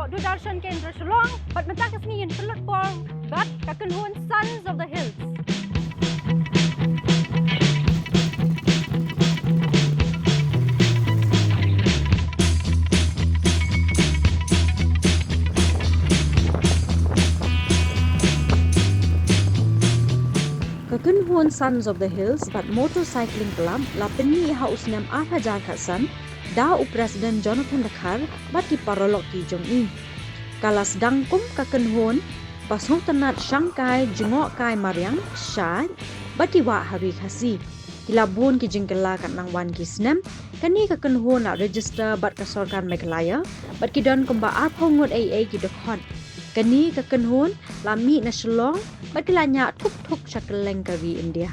Pok du darshan kendra Shillong, but mentakas ni yin pelut por, but kakenhuan Sons of the Hills. Kakenhuan Sons of the Hills bat motorcycling club la penni haus nam Hajar Khasan da u Presiden Jonathan Dakhar bat ki parolok ki jong i. Kalas dangkum kakenhuan pasong tenat Shanghai jengok kai Mariang Shah bat ki wa hari khasi. Kilabun ki jengkela kat nang wan ki snem kani kakenhuan la register bat kasorkan Meghalaya bat ki don kumba arphongot ai ki dokhon. Kani kakenhuan la mi na Shillong bat kilanya tuk shakeleng kari India.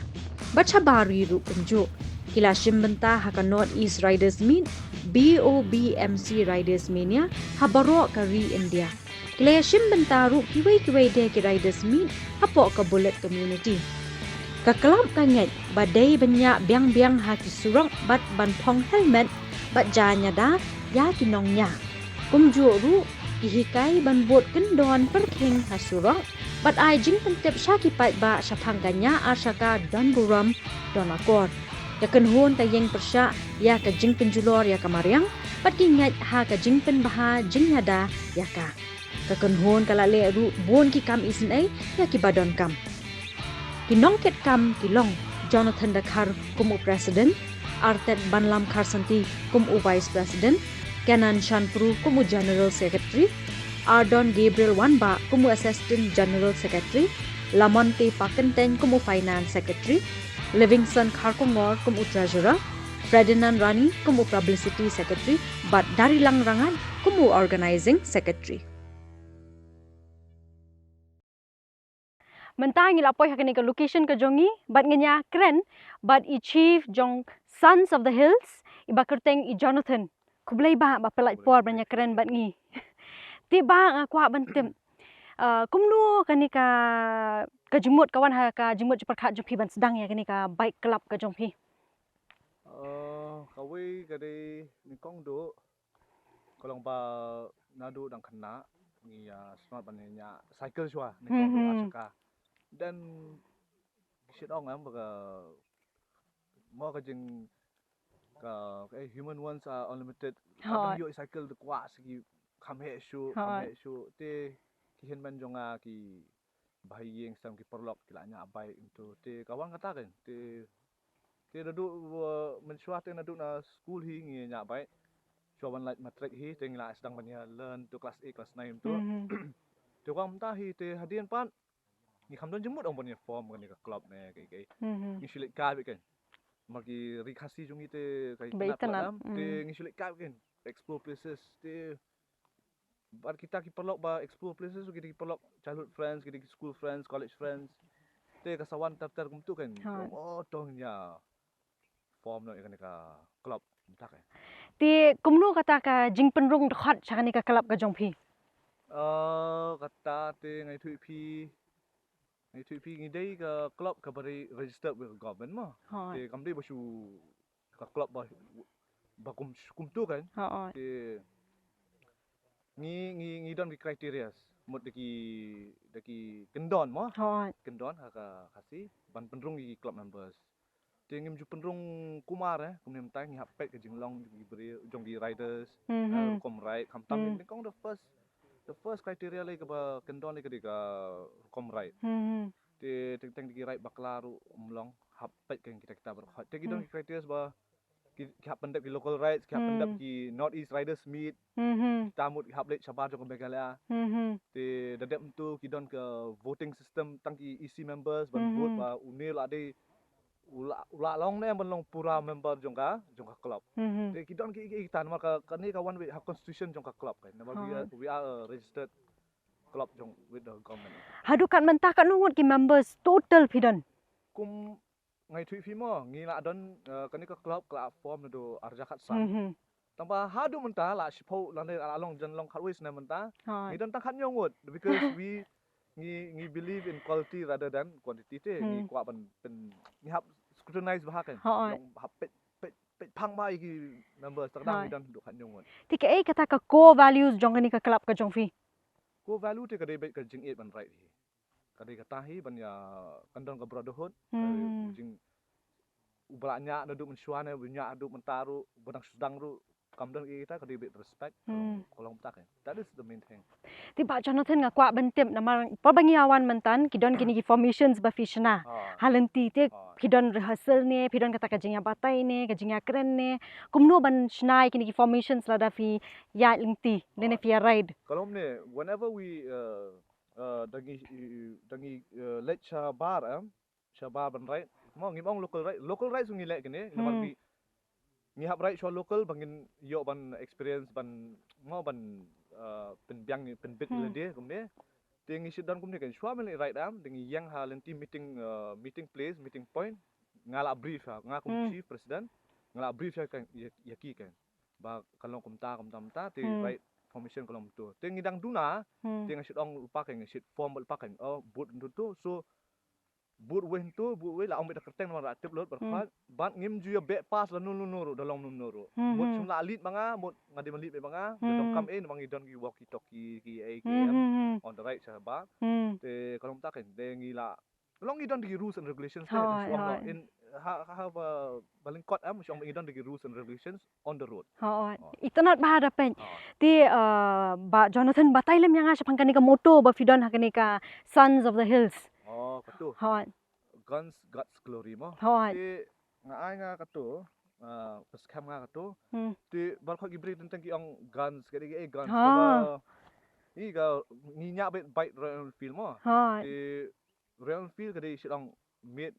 Baca bari ru penjuk. Kila shimbenta haka North East Riders Meet BOBMC Riders Mania habaro kari India. Kila shimbenta ru kiwai de ki Riders Meet hapok ke Bullet Community. Kakelap kanget badai banyak biang haki surang bat ban pong helmet bat janya da ya kinongnya. Kumjuk ru ihikai ban bot kendon perkheng hasurang bat ai jing pentep syaki pai ba syaphangganya arsaka dan buram donakor ya kenhun ta yeng persya ya ka jing penjulor ya ka mariang bat kingat ha ka jing pen baha jing hada ya ka kenhun kala le ru bon ki kam isin ai ya ki badon kam kinongket kam kilong Jonathan Dakhar kum president Artet Banlam Kharsanti kum vice president Kenan Shanpru kum general secretary Ardon Gabriel Wanba kumu Assistant General Secretary, Lamonte Pakenten kumu Finance Secretary, Livingston Kharkongor kumu Treasurer, Ferdinand Rani kumu Publicity Secretary, but Darilang Rangan kumu Organizing Secretary. Mentang ila poi hakani ke location ke jongi, but ngenya keren, but i chief jong Sons of the Hills, iba kerteng i Jonathan. Kublai ba pelat por banyak keren bat ngi. Tiba kuat bentem. Kumnu kani ka jemut kawan ha ka jemut perkhat jompi ban sedang ya kani ka bike club ka jompi. Kawai kade ni kong do kolong ba nadu dang kena ni smart banenya cycle shwa ni kong do asaka. Dan shit ong am ka mo ka jing ka human ones are unlimited. Kadang yo cycle de kwa segi kame show te kihen man jonga ki bahayeng sam ki perlok kilanya abai into te kawan kata kan te dadu mensuat te nadu na school hi ngi nya bai coban like matric hi te ngila sedang banya learn to class 8 class 9 tu te wang ta hi te hadian pan ni khamdon jemut ong banya form kan ka club ne kai ni silik ka bi kan magi rikasi jungi te kai kenap te ngi silik ka kan explore places te bar kita ki perlok ba explore places kita ki perlok childhood friends kita ki school friends college friends te kasawan tar kumtu kan oh tongnya form no ikan ka club tak kan Ti kumnu kata ka jing penrung dekhat sakani ka club ka jongpi. Kata te ngai thui pi ngidai ka club ka bari registered with government ma te kamdi basu ka club ba kumtu kan te ngi don ki criteria mod deki kendon mo kendon ha kasi ban penrung ki club members te ngim ju penrung kumar kumnem tai ngi hapet ke jinglong ki beri jong di riders kom ride kam tam ni kong the first criteria lai ka ba kendon lai ka kom ride te teng di ride baklaru umlong hapet ke kita berkhot te gidon ki criteria ba ki pendap ki local rides ki pendap ki North East Riders Meet tamut ki haplet sabar jong Meghalaya te dadap tu kidon ke voting system tang ki EC members ban vote ba unil ade ula long ne ban long pura member jong ka club te kidon ki tan ma ka ni kawan we have constitution jong ka club kan we are a registered club jong with the government Hadukan mentah kat nungut ki members total pidon kum ngai thui fi mo ngi la don kani ka club form do arja khat san tamba hadu mentah la sipo lan along jan long khatwis na mentah ngi don tak khat nyongut because we ngi believe in quality rather than quantity te ngi kwa ban pen ngi hap scrutinize bahakan long hap pet pet phang mai ki members terdang Hai. dan duk kan nyong. Ti ke kata ka core values jong kini ka club ka jong fi. Ko value te kadai bet ka jing it ban right hi. Kadai ka tahi ban ya kandang ka brotherhood, kadai jing ubalanya na duk mensuane bunya duk mentaru benang sedang ru kamdan kita kadai bet respect kolong tak. That is the main thing. Ti ba Jonathan nga kwa bentim na marang pabangi awan mentan kidon kini ki formations ba fishna. Halenti te kidon rehearsal ne, kidon kata ka jingya batai ne, ka jingya kren ne. Kumno ban shnai kini ki formations la da fi ya lingti, lene fi ya ride. Kalau ne whenever we dangi let shabar ban right mau ngimong local right sungi lek kene lamar bi ngihap right shwa local bangin yo ban experience ban mau ban penbiang penbit lede kumne tingi sidan kumne kan shwa mele right dengi yang halenti meeting place meeting point ngala brief ngakum chief president ngala brief kan yaki kan ba kalong kumta ti right formation kalau tu. Tengi dang duna, tengi sit ong pakai sit form pakai. Oh, boot tu so boot weh la ong beta kerteng nama ratip lot berfat. Ban ngim juya back pass la nuru dalam nuru. Mut semla alit manga, mut ngadi malit be manga. Betong come in mangi don ki walkie talkie ki AKM on the right sahabat. Te kalau tak kan tengi la. Long idon di rules and regulations in have baling kot syong idon di rules and regulations on the road. Itu not bahada pen. Ti ba Jonathan batai lem yang asya pangkani ka moto ba fidon hakani ka Sons of the Hills. Oh, katu. Guns Guts Glory mo. Ti ngaay nga katu pas kam nga katu. Ti barko gibri tentang ki ang guns kadi guns. Ni ga ninya bite royal film mo. Ti royal film kadi silang made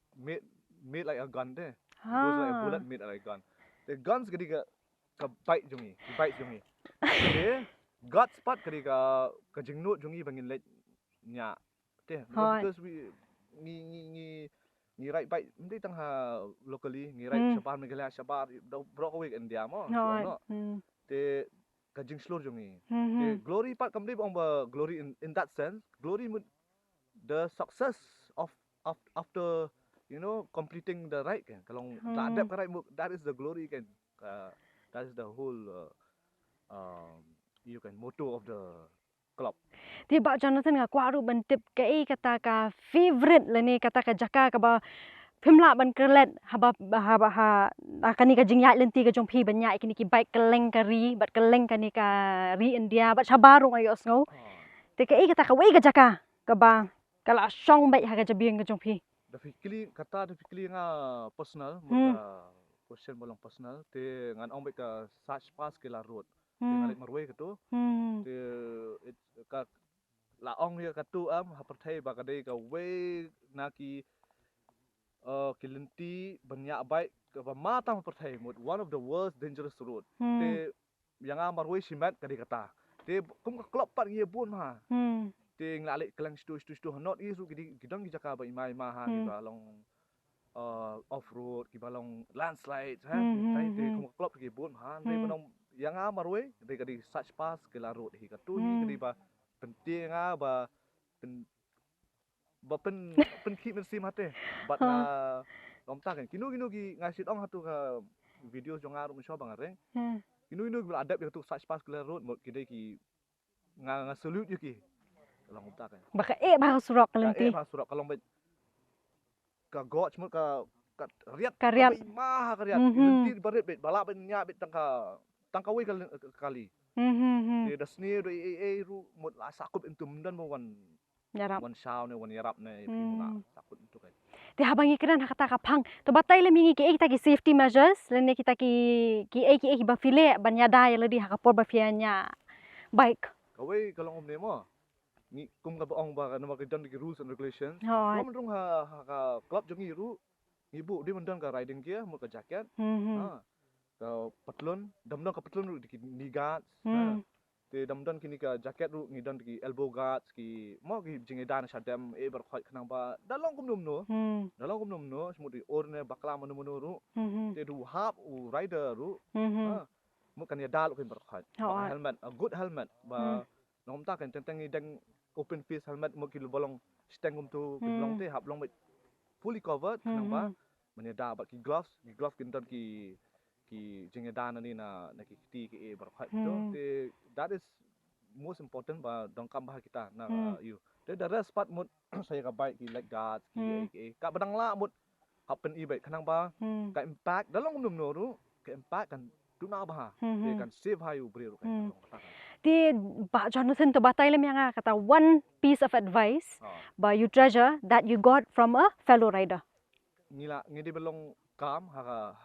like a gun de. Goes like a bullet made like a gun. The guns kadi ka bite jungi. Te guts part kadi ka jingnut jungi bangin let nya. Te because we ni right bite hindi tang ha locally ni right sabar megala sabar bro week India mo. Te ka jing slur jungi. Te glory part kamdi bong ba glory in that sense. Glory the success of after completing the right kan kalau tak ada right that is the glory kan that is the whole you can motto of the club. Ti ba Jonathan nga kwaru bentip ke kata ka favorite lani kata ka jaka ka ba pimla ban kerlet haba kani ka jingya lenti ka jong phi banya kini ki bike keleng kari bat keleng kani ka ri India bat sabaru ayos ngo. Ti ke kata ka wei ka jaka ka ba kala song bai ha ka jabing ka jong phi. Da fikli nga personal question bolong personal te ngan ong ka search pass ke la road te ngalik marway ketu te ka la ong ya ketu hapertai ba kadai ka way naki kilenti banyak baik ke mata hapertai mut one of the worst dangerous road te yang marway simat kadai kata te kum ka klop pat ye bun ha ting lalik kelang stu not isu gidang gi jaka ba imai maha gi balong off road gi balong landslide tai te kum klop gi bun han dei banong yang marwe dei kadi such pass ke la road hi ka tu hi kadi ba penting ba pen keep men sim hate bat na om ta kan kinu gi ngasit ong hatu ka video jong aru musho bang areng kinu gi adap tu such pass ke la road mot ki dei ki nga salute ki kalau ngumta kan baka bah surok kalenti bah surok kalau ka goch mut ka riat mah ka riat lenti barit bet balap ben nya bet tangka wi kali de dasni do ru mut la sakut entum dan mo wan shaw ne wan yarap ne pimuna sakut itu kan ti habangi kran kata kapang to batai le mingi ki kita ki safety measures lene kita ki ba file banyada ya ledi hakapor ba fianya bike kawai kalau omne mo ni kum ka baong ba nama kidan di rules and regulations ko mendung ha club jongi ru ibu di mendan ka riding gear mo ka jacket ka patlon damdon ka patlon ru di guards te damdon kini ka jacket ru ngidan di elbow guards ki mo ki jingi dan sadam ber khoi khnang ba dalong kum num no semut di orne bakla manu ru te du hap u rider ru mo kan ya dal ko ber khoi helmet a good helmet ba nom ta kan tentang idang open face helmet mo kilo bolong stengum tu long te hap long fully covered nang ba meneda ba ki gloves kin ki jengedan ni na ki ti ki berkat tu that is most important ba dongkam bah kita na you the rest part mut saya ka baik ki like that ki ka badang la mut happen baik kanang ba ka impact dalong num no ru ka impact kan tu na bah te kan save hayu bri ru kan Ti Pak Jonathan to batai lam yang kata one piece of advice ba you treasure that you got from a fellow rider. Ngila ngidi belong kam haka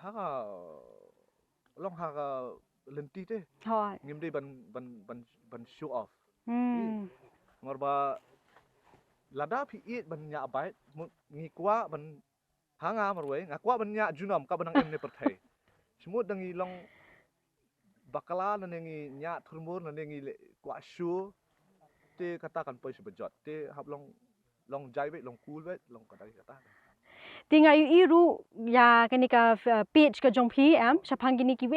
long haka lenti te Hoi. ngimdi ban show off Hmm. ngorba lada pi it ban nya bai ngi kwa ban hanga marwe ngakwa ban nya junam ka banang emne perthai semut dangi long bakala na ngi nya thurmur na ngi kwa shu te katakan poi sebejot te hab long jai bet long cool bet long kata kata Tinga iru ya kenika page ke jongpi syapang gini ki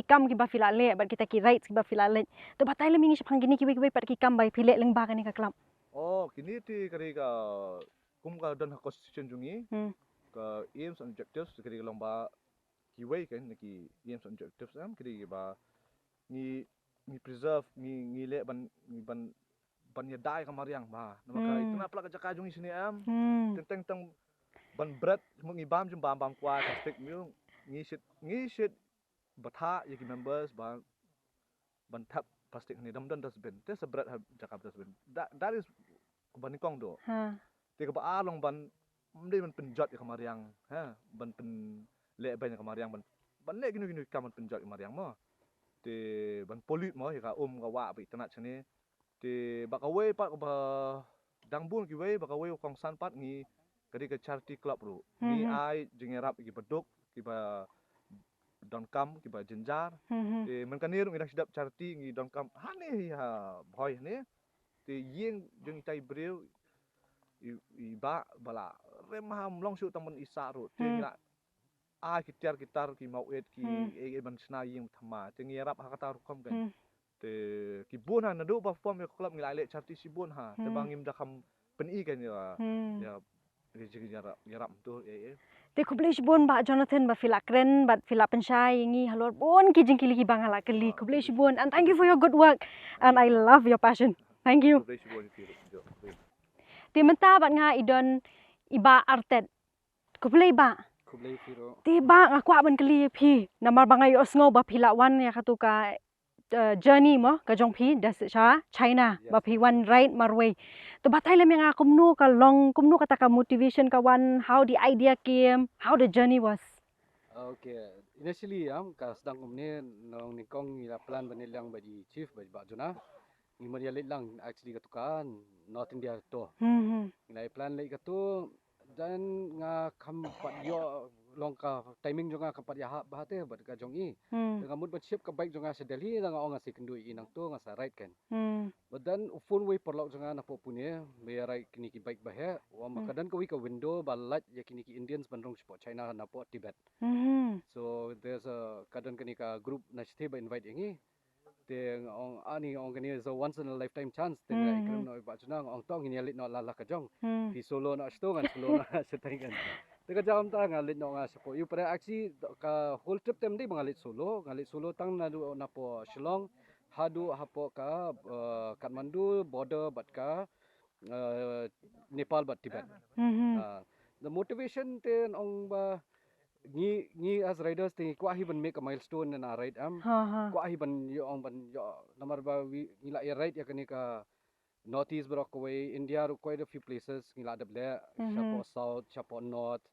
kam ki ba filale bat kita ki rights ki ba filale to batai lam ingi syapang gini ki pat ki kam bai filek leng ba kenika kelam. Oh kini ti kari ka kum ka dan constitution jungi ka aims and objectives kari lomba ki way kan ki aims and objectives kari ba ni preserve ni le ban ya dai kamariang ba maka itu na pala ka jaka jungi sini tentang ban bread mungi bam jum bam kwa ka stick mu ni shit batha yaki members ban tap plastic ni dam dan dustbin te sebrat jaka dustbin that is ban kong do te ka ba long ban mde ban penjot ya kamariang ban pen le ban kamariang ban le ginu kam ban penjot kamariang mo te ban pollute mo ya ka ka wa bi tanat chane te ba ka we pa ba dangbun ki we ba ka we kong san pat ngi kadi ke charity club ru ni ai jengerap ki beduk ki ba donkam ki ba jenjar te men kanir ngi dak sidap charity ngi donkam hane ha boy ne te yeng jeng tai breu i ba bala remham long su tamen isa ru te ngi ai kitar ki mau et ki e ban sna yeng thama te ngi rap ha kata ru kom kan te ki bun ha na do perform ya club ngi le charity si bun ha te bangim dakam peni kan ya yarap tu Te kublish bon ba Jonathan ba filak keren ba filak pensyai ingi halor bon ki jengkili ki bangala keli kublish bon and thank you for your good work and I love your passion. Thank you. Te menta bat nga idon iba artet kublay ba te ba nga kwa ban keli phi namar bangai osngo ba filak wan ya katu ka journey mo ka jongpi das cha China ba phi one right marway to batai lam yang kumnu ka long kumnu kata ka motivation ka one how the idea came how the journey was. Okay, initially ka sedang umne nong nikong ila plan banilang bagi chief bagi Pak Jona ngi maria lang actually katukan North India to nilai plan lai katu dan nga kampat yo long ka timing jonga kampat ya bahate bat ka jongi dengan mud bat ship ka bike jonga sa Delhi nga ong si kendui inang to nga sa right kan but then phone way perlok jonga na po punya be right kini ki bike bahe wa makadan ka wi ka window balat ya kini ki Indians bandrong sport China na po Tibet so there's a kadan kini ka group na stay ba invite ingi te ong ani ong kini is a once in a lifetime chance te nga ikram no Pak Jona ong tong ini lit no lala ka jong di solo na sto ngan solo na sa tingan teka jam ta ngalit no nga sa po you para actually ka whole trip tem di ngalit solo tang na do na po Shillong hadu hapo ka Kathmandu border bat ka Nepal bat Tibet the motivation te ong ba ni as riders te kwa hi ban make a milestone na ride kwa hi ban yo ong ban yo namar ba ngila ya ride ya kani ka northeast Brockway India quite a few places ngila dable chapo south chapo north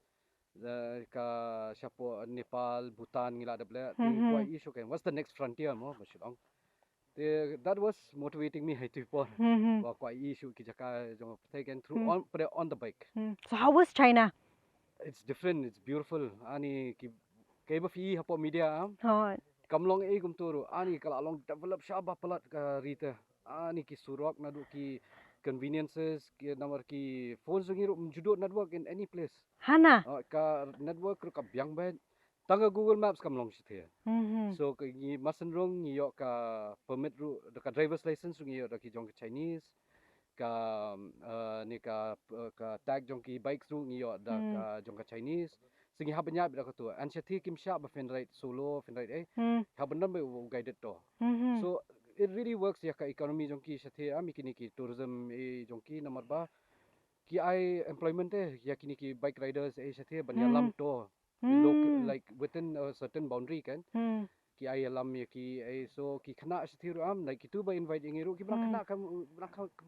ka chapo Nepal Bhutan ngila dable kwa issue kan what's the next frontier mo bashilong that was motivating me to for kwa issue ki jaka jong taken through on the bike So how was China? It's different, it's beautiful. Ani kay ba fi hapo media Hoi. kamlong e kumturo ani kala long develop shaba palat ka rita ani ki surok na do ki conveniences ki namar ki phones ngiro judo network in any place Hana. ka network ka byang ba tanga Google Maps kamlong sithe so ki masenrong yo ka permit ru ka driver's license ngiyo da ki jong Chinese ka ni ka tag jong ki bike ru ngiyo da ka jong ka Chinese Singi habanya bila katu. An Shathi Kim Sha ba fen right solo fen right habenan ba guided to. So it really works ya ka economy jongki Shathi kini ki tourism jongki nomor ba ki ai employment ya kini ki bike riders Shathi banya lam to. Like within a certain boundary kan. Ki ai alam ya ki so ki kena Shathi like itu ba invite ingiru ki kena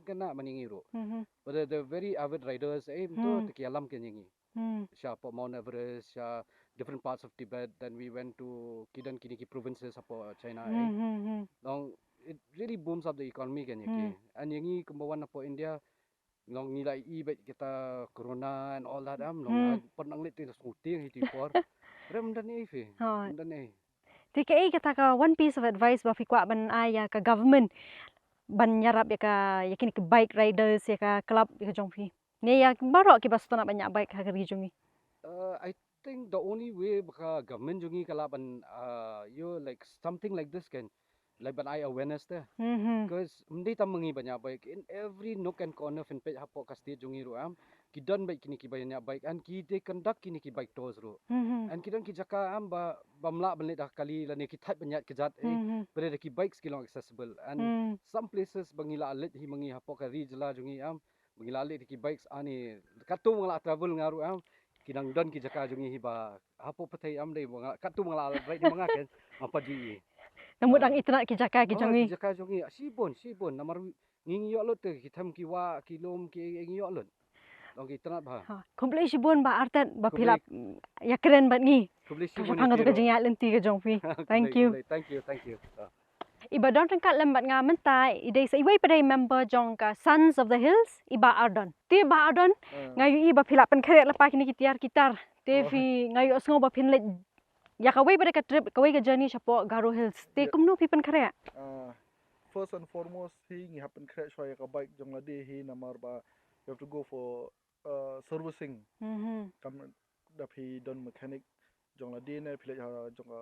kena maningiru. But the very avid riders to ki alam kenyingi. Siapa Mount Everest, different parts of Tibet. Then we went to Kidan Kiniki provinces of China. Long it really booms up the economy kan and yangi kembawan apa India long nilai bet kita corona and all that long pernah ngeliat itu shooting itu por. Rem dan ife. Dan Ti kay kita ka one piece of advice ba fikwa ban aya ka government ban nyarap ya ka yakin ke bike riders ya ka club ya jongfi. Ne ya baro ki basta na banyak bike ha kari jongi. I think the only way baka government jungi kalaban you like something like this can like ban I awareness there. Because hindi tam mangi banyak bike in every nook and corner fin page hapo ka state jungi ruam kidan bike kini ki banyak bike and ki they conduct kini ki bike tours ru. And kidan ki jaka ba bamla banle dah kali la ne ki type banyak kejat but ki bikes kilong accessible and some places bangila alit hi mangi hapo ka rijla jungi bangila alit ki bikes ani katu mangla travel ngaru kinang don ki jaka jungi hiba hapo patay dei katu mangla right ni mga ken apa di Namut ang itna ki jaka ki jongi. Ki jaka jungi sibon namar ngingi yo lot ki tham ki wa kilom ki ngi yo lot dong ki tna ba Kumplay sibon ba artet ba pilap ya keren bat ngi. publish Pangatu ka jingya lenti ka jongfi. Thank you. Thank you. Iba don tengkat lembat nga mentai idai sa iway padai member jong ka Sons of the Hills iba Ardon. Ti ba Ardon ngayu iba pilapan keret lepas kini kitar kitar. Ti fi ngayu osngo ba pinlet ya kaway pada ka trip kaway ka journey sapo Garo Hills. Ti kumno pipan keret. First and foremost, he happen crash why a bike jong ladi he namar ba you have to go for servicing. Come dap he done mechanic jong ladi ne pilih jong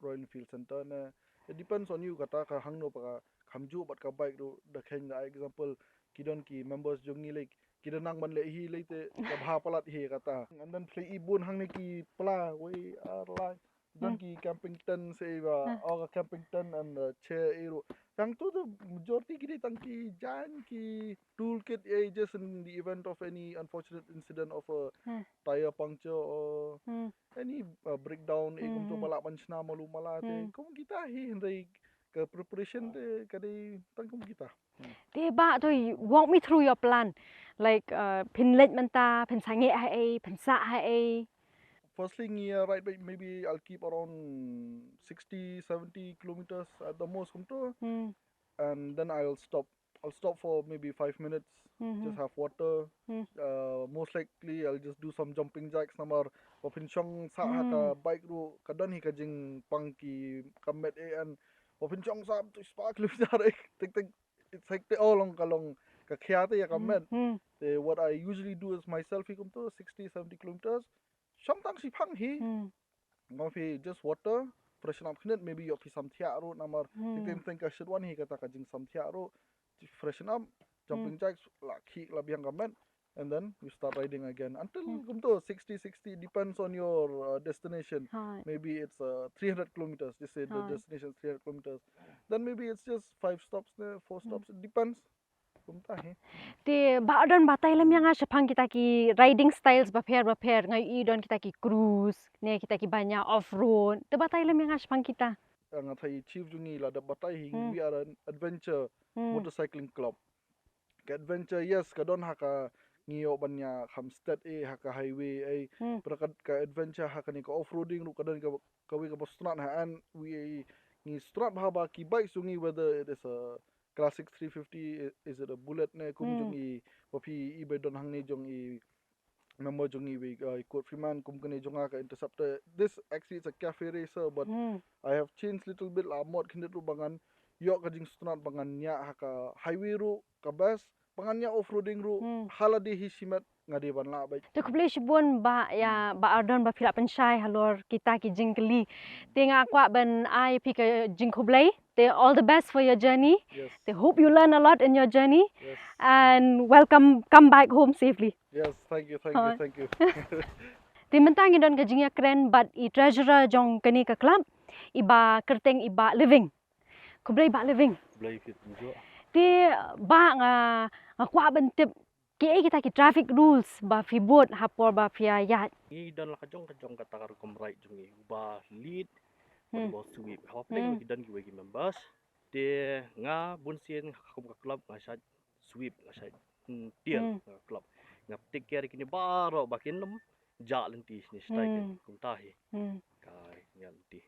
Royal Enfield Center ne. It depends on you kata ka hangno pa kamju bat ka bike do the keng example kidon ki members jong ni like kidanang man le hi leite ka bha palat hi kata and then play ibun hang ne ki pla we are like don ki camping tent say or camping tent and chair ero yang tu the majority kini tangki jan ki toolkit just in the event of any unfortunate incident of a tire puncture or any breakdown kum tu balak panchna malu mala te kum kita hi hendai ke preparation te kadi tangkum kita. Ti ba tu walk me through your plan like pinlet menta pin sange hai pin sa hai. Firstly, right, maybe I'll keep around 60-70 kilometers at the most, and then I'll stop. I'll stop for maybe 5 minutes, just have water. Most likely, I'll just do some jumping jacks. Namar popinchong sa haka bike ru kadan hi kajing pangki kamet and popinchong sa to spark kilometer tik it's like the all long kalong kakyate ya kamet. What I usually do is myself hi kumto 60-70 kilometers. Sometimes si pang hi, ngopi just water, freshen up knet, maybe yopi some tiaro namar, think I should one hi kata kajing some tiaro, freshen up, jumping jacks, laki labiang kamen, and then we start riding again until kumto 60 depends on your destination. Maybe it's 300 kilometers. Just say the destination is 300 kilometers. Then maybe it's just 5 stops there, 4 stops. It depends. Ti ba don batai lam yang sepang kita ki riding styles baper ngai don kita ki cruise ne kita ki banyak off road te batai lam yang sepang kita ngatai chief jungi la da batai we are an adventure motorcycling club ke adventure yes ka don haka ngio banya Hamstead haka highway berkat ka adventure haka ni ka off roading ru kadan ka kawi ka postrat and we ni strat ba ki bike jungi whether it is a classic 350 is it a bullet ne kum jungi popi ibe don hang ne jungi member jungi we Court Freeman kum kene junga ka interceptor. This actually is a cafe racer but I have changed little bit la mod kinit ru bangan yok ka jing strat bangan nya haka highway ru ka bas bangan nya off roading ru haladi hi simat ngade ban la bai te kuble sibon ba ya ba ardon ba phila penshai halor kita ki jingkeli tenga kwa ban ai pi ka jingkublai te all the best for your journey. Yes. They hope you learn a lot in your journey. Yes. And come back home safely. Yes, thank you. Ti mentang idon ka jingya kren but I treasurer jong kani ka club iba kerteng iba living. Kublay ba living. Belai fit juga. Ti ba nga kwa bentip ki kita ki traffic rules ba fi boat hapor ba fi yat. Ni dan lah kajong kata karu komrai jungi. Ba lead. Hmm. Ba sweep. Hapa lagi bagi dan giwagi members. Dia nga bunsin hakum ka club ngasat sweep ngasat deal club. Nga take care kini baro bakin lem ja lenti ni strike kumtahi. Kai nganti.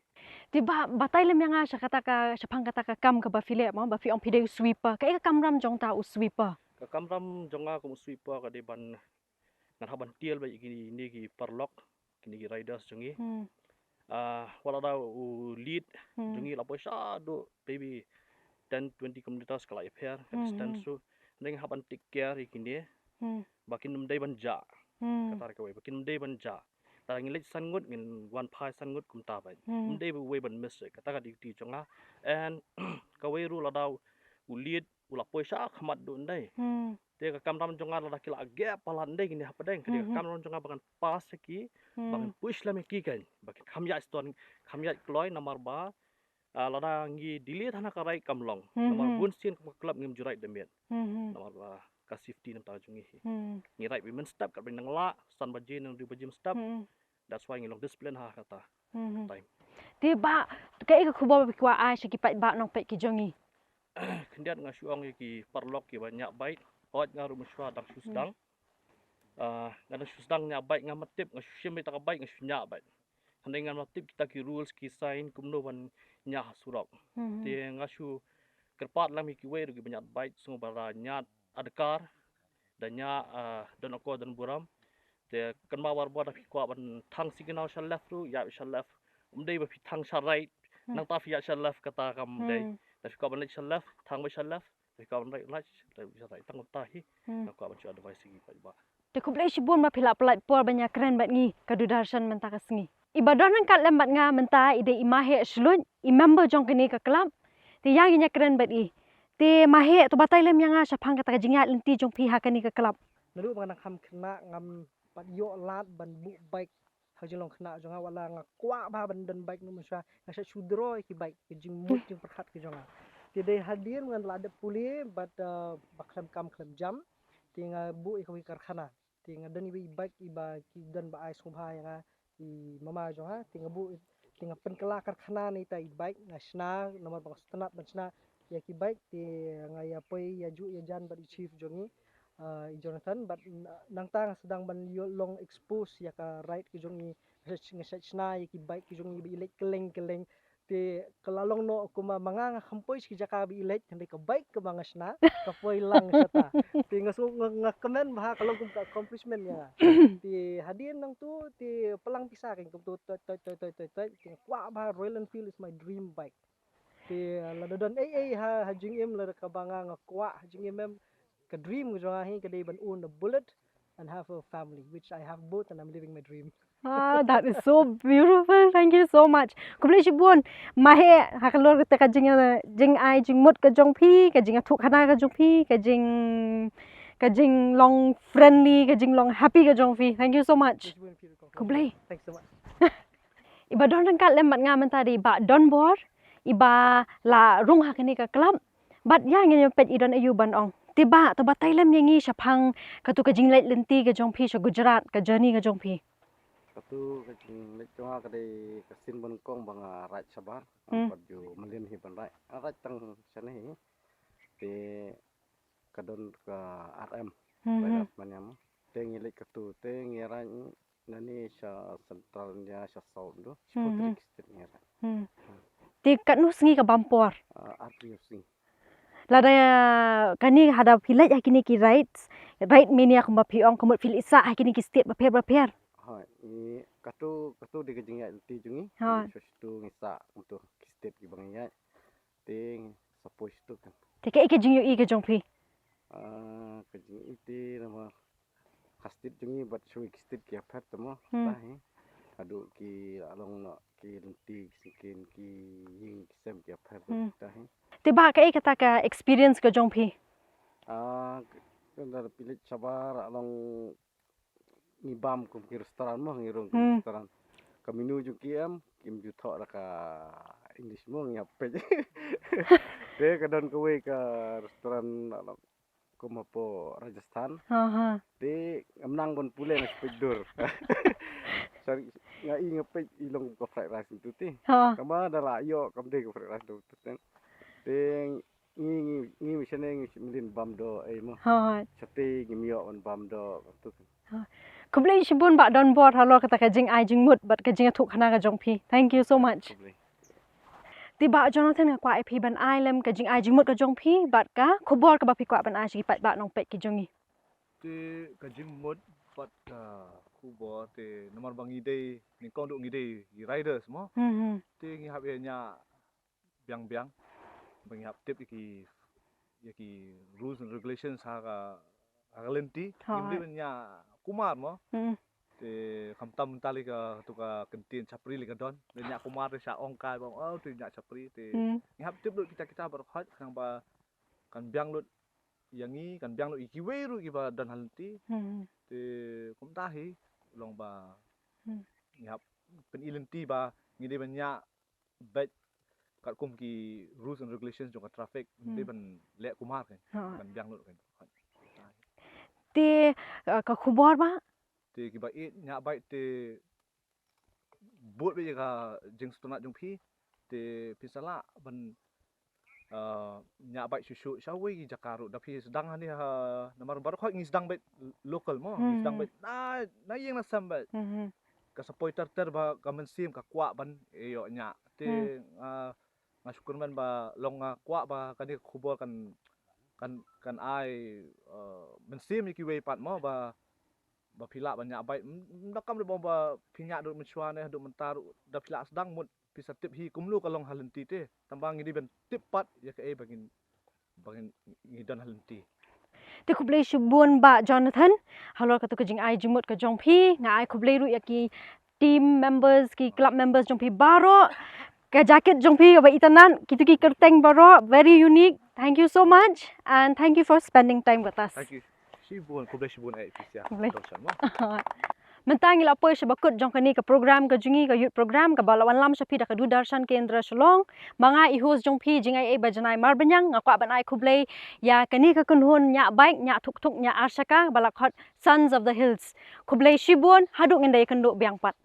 Ti ba batay lem yang siya kata ka siya pang kata ka kam ka ba file mo ba fi on pide sweeper. Kay ka kamram jong ta sweeper. Ka kamram jonga kum sweeper ka deban ngan haban deal ba kini ni ki parlock kini ki riders jongi. Wala daw lead jungi lapo siya do baby 10-20 kilometers kala iper distance so neng haban take care ikini bakin num day banja katar ka way bakin num day banja ta ngilit sangut ngin one pie sangut kum ta ba num day way ban miss kata ka di jonga and ka way ru la daw lead lapo siya khamat do ndai te ka kamram jonga la kila gap palan dai gini hapadeng ka kamram jonga bakan pas ki bakan push la me ki kan bakan khamya ston khamya kloy namar ba lada ngi delete hana ka rai kamlong namar bun sin ka club ngim jurai demet namar ba ka safety nam ta jungi ngi rai women step ka nang la san ba jin nang di bajim step that's why ngi long discipline ha kata time Ti ba kay ka kubo ba kwa ai siya ki pa ba nong pe ki jongi. Kendian nga syuang ki parlok ki banyak baik hot nga rumuswa dak susdang nga susdang nya baik nga matip nga syim ta ka baik nga synya baik handai nga matip kita ki rules ki sign kumno ban nya surok te nga syu kerpat lam ki way ki banyak baik sungu bara nya adkar dan nya dan ako dan buram te kan mawar bo da ki kwa ban thang signal shall left ru ya shall left umdai ba fi thang shall right nang ta fi ya shall left kata kam dai tapi kau balik shalaf, thang balik shalaf, tapi kau balik lagi, tapi bisa tak tang tahi, kau baca advice lagi pada. Te kublay si bun ma pila pelat por banyak keren bat ngi kadudarshan menta kasngi. Ibadan kan lembat nga menta ide imahe shlun, I member jong kini ka club, te yang inya keren bat I. Te mahe to batay lem yang nga siya pang kata jingat lenti jong pihak kini ka club. Nalu mga nakam kena ngam patyo lat ban bu bike hajilong kena jonga wala nga kwa ba ban dan bike numu sya nga sya sudro ki bike ki jing mut jing perhat ki jonga ti hadir ngan lade puli but baklam kam klam jam ti nga bu ikawi karkhana ti nga dan ibi bike iba ki dan ba ai subha nga I mama jonga ti nga bu ti nga penkela karkhana ni ta bike nga sna nomor bang stanat ban sna ya ki bike ti nga ya poi ya ju ya jan ba chief jongi Jonathan but nang tang sedang ban long expose ya ka right ki jongi ngeset sna ki bike ki jongi bi lek keleng ti kelalong no kuma manga khampoy ki jaka bi lek kandi ka bike ka mga sna ka poi lang sata ti ngasu ngakemen bah kalong kum ka accomplishment ya ti hadin nang tu ti pelang pisa king kum tu toy ti kwa bah Royal Enfield is my dream bike ti ladon ha hajing em la ka banga nga kwa hajing em ka dream ko jonga hin kadai ban own a bullet and have a family which I have both and I'm living my dream. That is so beautiful. Thank you so much. Kublay si bun mahe hakalor kita ka jing ai jing mut ka jong pi ka jing thuk khana ka jong pi ka jing long friendly ka jing long happy ka jong pi. Thank you so much. Kublay. Thanks so much. Iba don kan lembat nga men tadi ba don bor iba la rung hakini ka club but ya ngin pet idon ayuban ong tiba to batay lem yangi siya pang katu ka jing lait lenti ka jong pi sa Gujarat ka journey ka jong pi Katu kajing lek jonga kadai kasin bon kong banga right sabar pat ju melin hi ban right right tang sana hi te kadon ka RM bayat manyam te ngilek katu te ngiran nani sa centralnya sa sound do spotrik stet ngira ti kanu sngi ka bampor arti sing lada kani hadap hilaj hakini ki right mania kumba piong kumut fil isa hakini ki state baper ha I katu di kajing ya ti jungi tu ngisa untuk ki state ki bangya te suppose tu kan te ka jing yu ka jong pi kajing iti nama kastit jungi bat sui ki state ki apart tamo tahi adu ki along no ki lenti sikin ki ying sem ki apart tahi tiba ka kata ka experience ka jong pi kan dar pilit sabar along ngibam kum ki restoran mo ngirung Hmm. restoran. Kaminu ju kiam kim ju thok raka English mo ngape. Te kadon kowe ke restoran kum apa Rajasthan. Ha. Te ngamnang bon pule na spedur. Sorry ngai ngepej ilong ko fried rice itu ti. Ha. Kama dala yo kam de ko fried rice do ten. Te ngi misane ngi milin bam do mo. Ha. Sate ngi yo on bam do tu. Kublai shibun ba don board halo kata ka jing ai jing mut but ka jing thuk khana ka jong phi. Thank you so much. Ti ba Jonathan ka kwa ai phi ban ai lem ka jing ai jing mut ka jong phi but ka khobor ka ba phi kwa ban ai shi pat ba nong pet ki jongi. Te kajing mud pat kubo te nomor bangi day ni kong duk ngide i riders mo. Te ngi hab nya biang bangi hab tip yaki rules and regulations ha lenti ngide nya kumar mo. Te kamtam tali ka tu ka kentin chapri li ka don nya kumar te sa ong kai bang oh te nya chapri te ngi hab tip lut kita bar khat kang ba kan biang lut yangi kan biang lut ikiwe ru ki ba dan halenti te kum tahi long ba ngap pen ilenti ba ngide banyak baik kat kum ki rules and regulations jong traffic de ban le kumar kan biang lut kan Ti ka khobor ba te ki ba nya baik te buat be ka jeng stunat jong phi te pisala ban nya baik susu sawi ki jakaru tapi sedang ni nomor baru kau ngi sedang baik local mo ngi sedang baik na yang na sambat ka sapoi ter ba ka mensim ka kwa ban yo nya te ngasukur man ba long kwa ba kan ni khubor kan ai mensim ki we pat mo ba pila banyak baik nakam de ba pinya do mensuane do mentaru da pila sedang mut pisa tip hi kumlu kalong halenti te tambang ini ben tip pat ya ke bagin ngidan halenti Ti kublai shibun ba Jonathan halo kata ka jing ai jing mut ka jong phi nga ai kublai ru ya ki team members ki club members jong phi baro ka jacket jong phi ba itanan kitu ki kerteng baro very unique. Thank you so much and thank you for spending time with us. thank you shibun kublai shibun pisia Kublai. dosan mo Mentang ila poy sebakut jong kani ka program ka jungi ka youth program ka balawan lam sapi da ka Dudarshan Kendra Shillong mga ihos jong phi jingai e bajanai marbanyang ngakwa ban ai kublai ya kani ka kunhun nya baik nya thuk nya arsaka balakhat Sons of the Hills kublai shibun haduk ngendai kenduk biang pat.